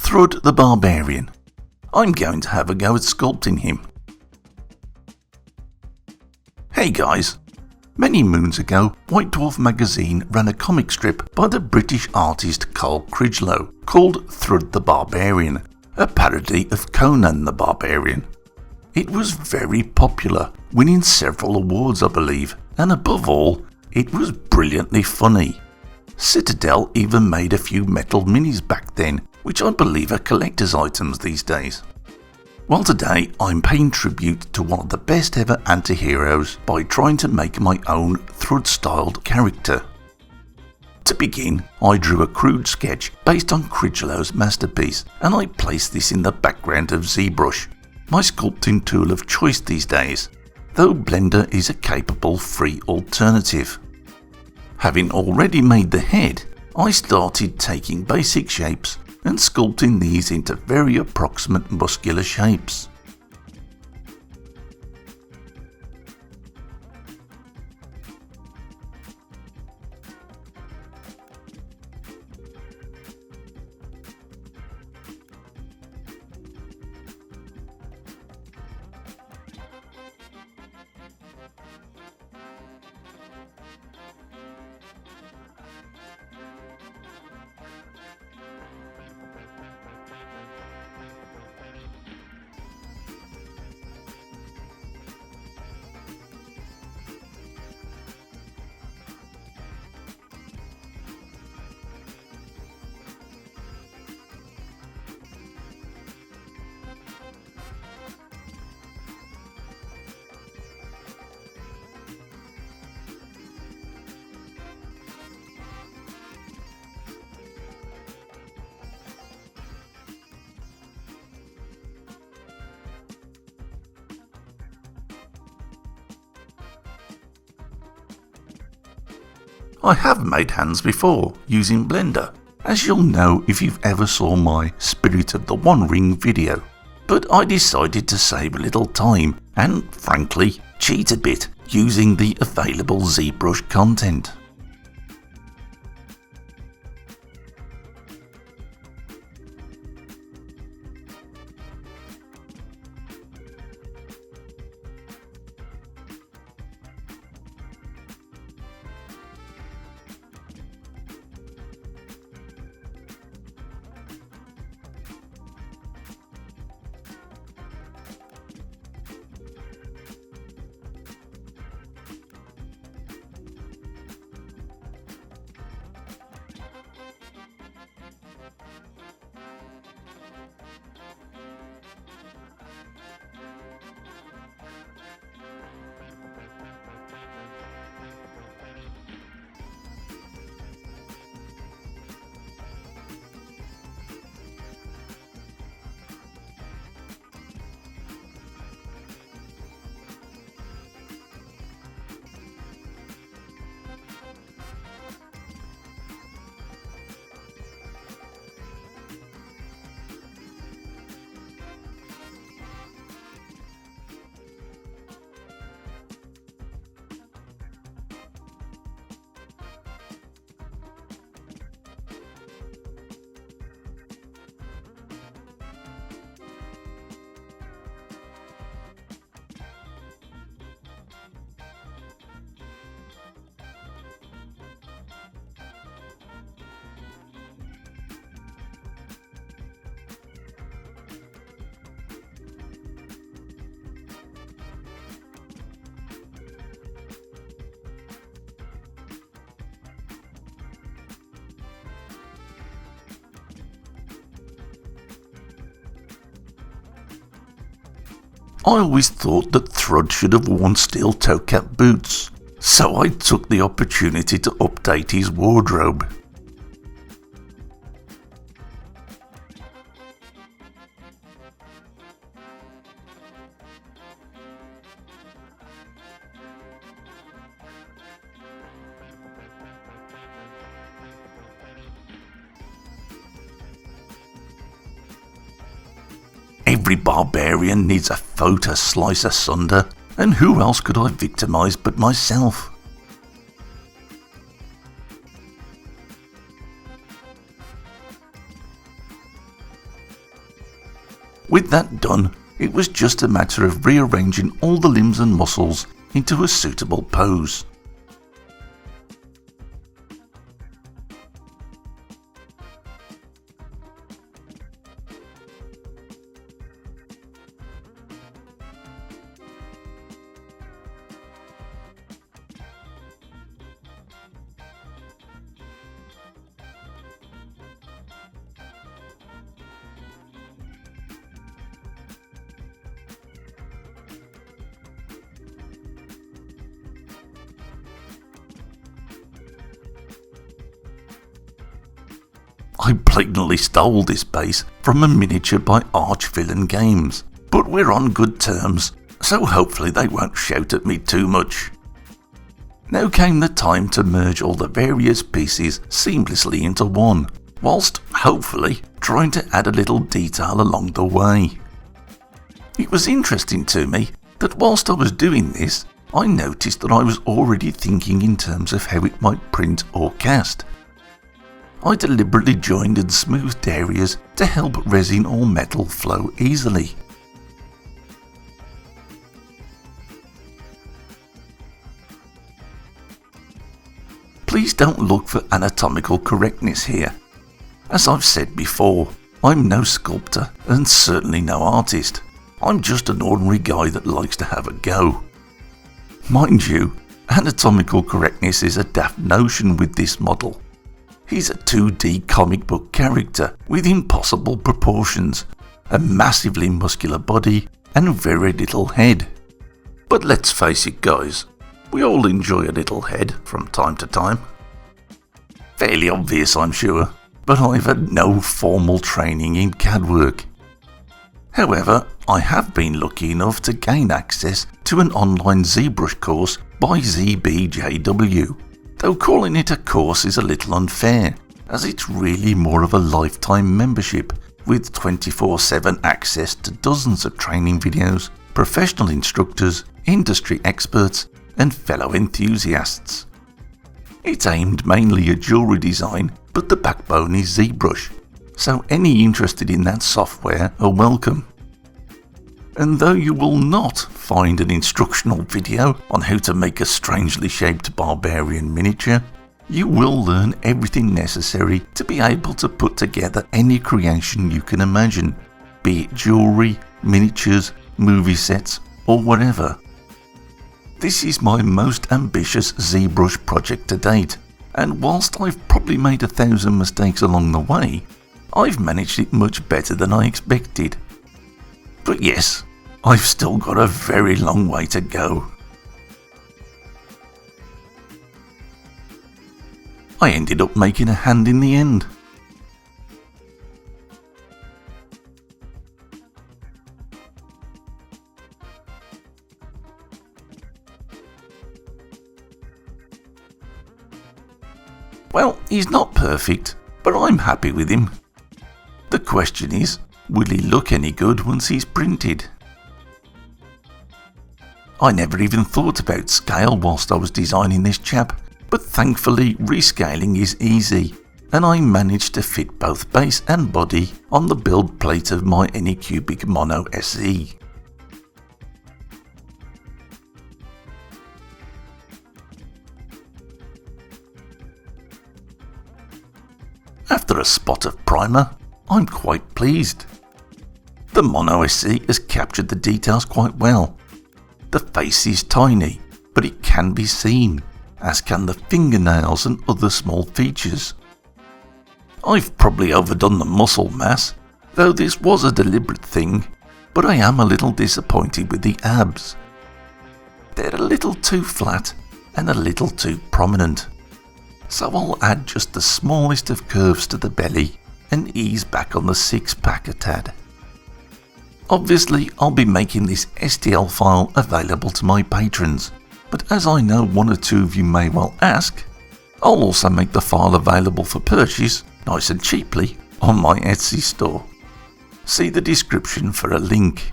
Thrud the Barbarian. I'm going to have a go at sculpting him. Hey guys, many moons ago, White Dwarf magazine ran a comic strip by the British artist Carl Critchlow called Thrud the Barbarian, a parody of Conan the Barbarian. It was very popular, winning several awards I believe, and above all, it was brilliantly funny. Citadel even made a few metal minis back then, which I believe are collector's items these days. Well, today I'm paying tribute to one of the best ever anti-heroes by trying to make my own Thrud styled character. To begin, I drew a crude sketch based on Critchlow's masterpiece, and I placed this in the background of ZBrush, my sculpting tool of choice these days, though Blender is a capable free alternative. Having already made the head, I started taking basic shapes and sculpting these into very approximate muscular shapes. I have made hands before using Blender, as you'll know if you've ever saw my Spirit of the One Ring video, but I decided to save a little time and, frankly, cheat a bit using the available ZBrush content. I always thought that Thrud should have worn steel toe-cap boots, so I took the opportunity to update his wardrobe. Every barbarian needs a foe to slice asunder, and who else could I victimise but myself? With that done, it was just a matter of rearranging all the limbs and muscles into a suitable pose. I blatantly stole this base from a miniature by Archvillain Games, but we're on good terms, so hopefully they won't shout at me too much. Now came the time to merge all the various pieces seamlessly into one, whilst hopefully trying to add a little detail along the way. It was interesting to me that whilst I was doing this, I noticed that I was already thinking in terms of how it might print or cast. I deliberately joined and smoothed areas to help resin or metal flow easily. Please don't look for anatomical correctness here. As I've said before, I'm no sculptor and certainly no artist. I'm just an ordinary guy that likes to have a go. Mind you, anatomical correctness is a daft notion with this model. He's a 2D comic book character with impossible proportions, a massively muscular body and very little head. But let's face it guys, we all enjoy a little head from time to time. Fairly obvious I'm sure, but I've had no formal training in CAD work. However, I have been lucky enough to gain access to an online ZBrush course by ZBJW. Though calling it a course is a little unfair, as it's really more of a lifetime membership with 24/7 access to dozens of training videos, professional instructors, industry experts and fellow enthusiasts. It's aimed mainly at jewellery design, but the backbone is ZBrush, so any interested in that software are welcome. And though you will not find an instructional video on how to make a strangely shaped barbarian miniature, you will learn everything necessary to be able to put together any creation you can imagine, be it jewellery, miniatures, movie sets or whatever. This is my most ambitious ZBrush project to date, and whilst I've probably made 1,000 mistakes along the way, I've managed it much better than I expected. But yes, I've still got a very long way to go. I ended up making a hand in the end. Well, he's not perfect, but I'm happy with him. The question is, will he look any good once he's printed? I never even thought about scale whilst I was designing this chap, but thankfully rescaling is easy, and I managed to fit both base and body on the build plate of my Anycubic Mono SE. After a spot of primer, I'm quite pleased. The Mono SE has captured the details quite well. The face is tiny, but it can be seen, as can the fingernails and other small features. I've probably overdone the muscle mass, though this was a deliberate thing, but I am a little disappointed with the abs. They're a little too flat and a little too prominent, so I'll add just the smallest of curves to the belly and ease back on the six-pack a tad. Obviously, I'll be making this STL file available to my patrons, but as I know one or two of you may well ask, I'll also make the file available for purchase, nice and cheaply, on my Etsy store. See the description for a link.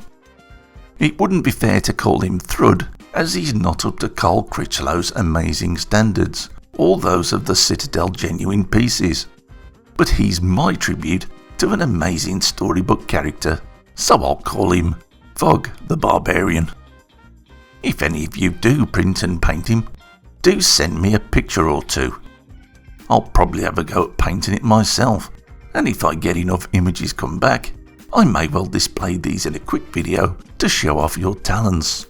It wouldn't be fair to call him Thrud, as he's not up to Carl Critchlow's amazing standards, or those of the Citadel genuine pieces, but he's my tribute to an amazing storybook character so I'll call him Thrud the Barbarian. If any of you do print and paint him, do send me a picture or two. I'll probably have a go at painting it myself, and if I get enough images come back, I may well display these in a quick video to show off your talents.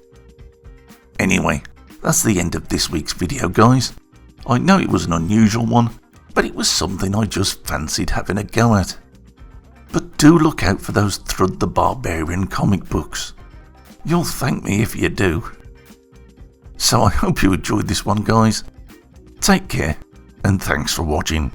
Anyway, that's the end of this week's video, guys. I know it was an unusual one, but it was something I just fancied having a go at. But do look out for those Thrud the Barbarian comic books. You'll thank me if you do. So I hope you enjoyed this one, guys. Take care, and thanks for watching.